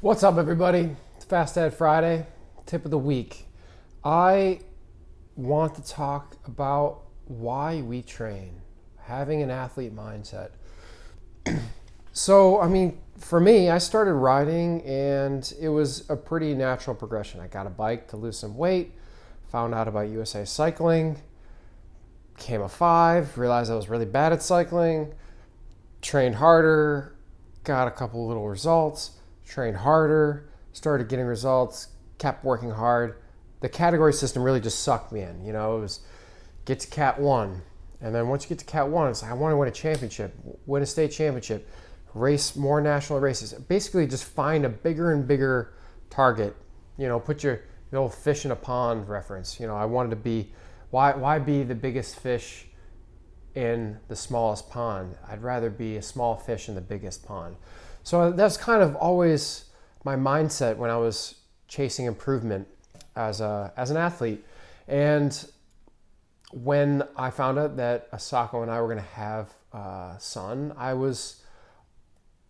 What's up, everybody? It's Fast Ed Friday, tip of the week. I want to talk about why we train, having an athlete mindset. For me, I started riding and it was a pretty natural progression. I got a bike to lose some weight, found out about USA Cycling, became a 5, realized I was really bad at cycling, trained harder, got a couple little results, trained harder, started getting results, kept working hard. The category system really just sucked me in. It was get to Cat 1. And then once you get to Cat 1, it's like, I want to win a championship, win a state championship, race more national races. Basically just find a bigger and bigger target. Put your little fish in a pond reference. I wanted to be, why be the biggest fish in the smallest pond? I'd rather be a small fish in the biggest pond. So that's kind of always my mindset when I was chasing improvement as an athlete. And when I found out that Asako and I were going to have a son, I was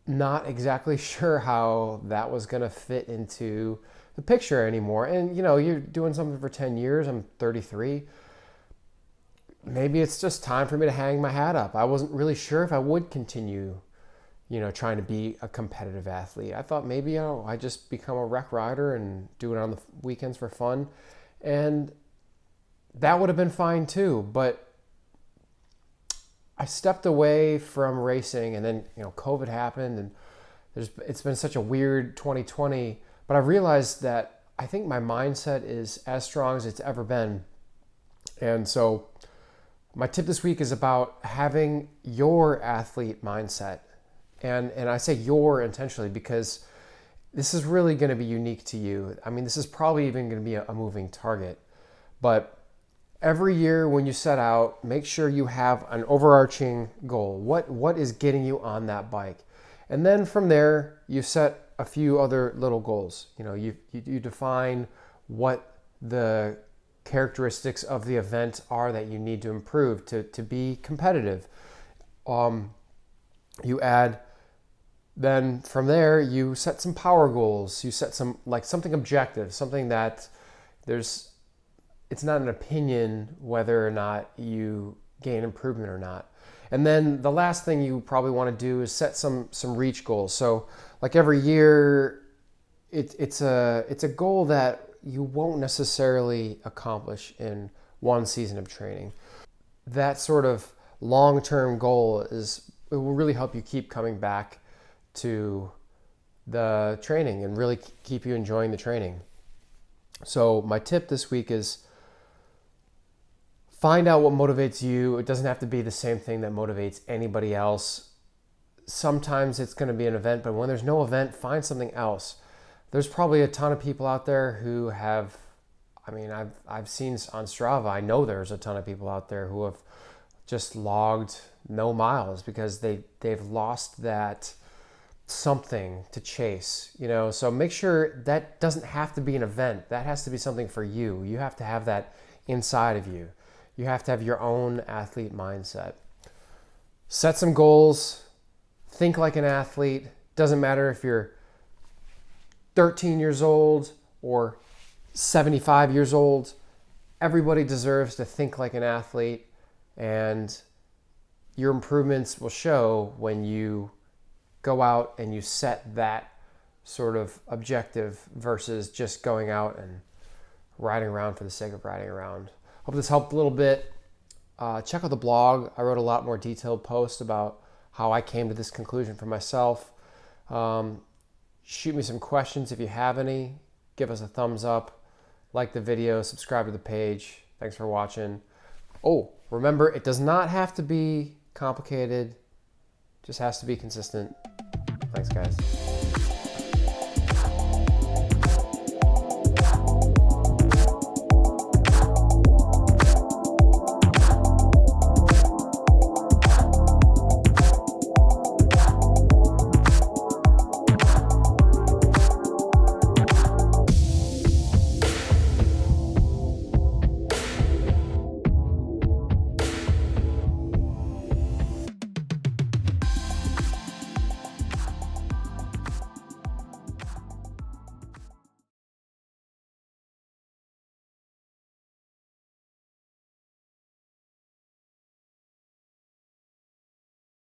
not exactly sure how that was going to fit into the picture anymore. And you're doing something for 10 years. I'm 33. Maybe it's just time for me to hang my hat up. I wasn't really sure if I would continue trying to be a competitive athlete. I thought maybe I just become a rec rider and do it on the weekends for fun. And that would have been fine too. But I stepped away from racing, and then COVID happened, and it's been such a weird 2020. But I realized that I think my mindset is as strong as it's ever been. And so my tip this week is about having your athlete mindset. And I say your intentionally because this is really going to be unique to you. I mean, this is probably even going to be a moving target. But every year when you set out, make sure you have an overarching goal. What is getting you on that bike? And then from there, you set a few other little goals. You define what the characteristics of the event are that you need to improve to be competitive. You add, then from there you set some power goals. You set some something objective, something that it's not an opinion whether or not you gain improvement or not. And then the last thing you probably want to do is set some reach goals. So every year, it's a goal that you won't necessarily accomplish in one season of training. That sort of long-term goal it will really help you keep coming back to the training and really keep you enjoying the training. So my tip this week is find out what motivates you. It doesn't have to be the same thing that motivates anybody else. Sometimes it's going to be an event, but when there's no event, find something else. There's probably a ton of people out there who have, I've seen on Strava, I know there's a ton of people out there who have just logged no miles because they've lost that something to chase, so make sure that doesn't have to be an event. That has to be something for you. You have to have that inside of you. You have to have your own athlete mindset. Set some goals. Think like an athlete. Doesn't matter if you're 13 years old or 75 years old. Everybody deserves to think like an athlete, and your improvements will show when you go out and you set that sort of objective versus just going out and riding around for the sake of riding around. Hope this helped a little bit. Check out the blog. I wrote a lot more detailed posts about how I came to this conclusion for myself. Shoot me some questions if you have any. Give us a thumbs up. Like the video. Subscribe to the page. Thanks for watching. Oh, remember, it does not have to be complicated. Just has to be consistent. Thanks, guys.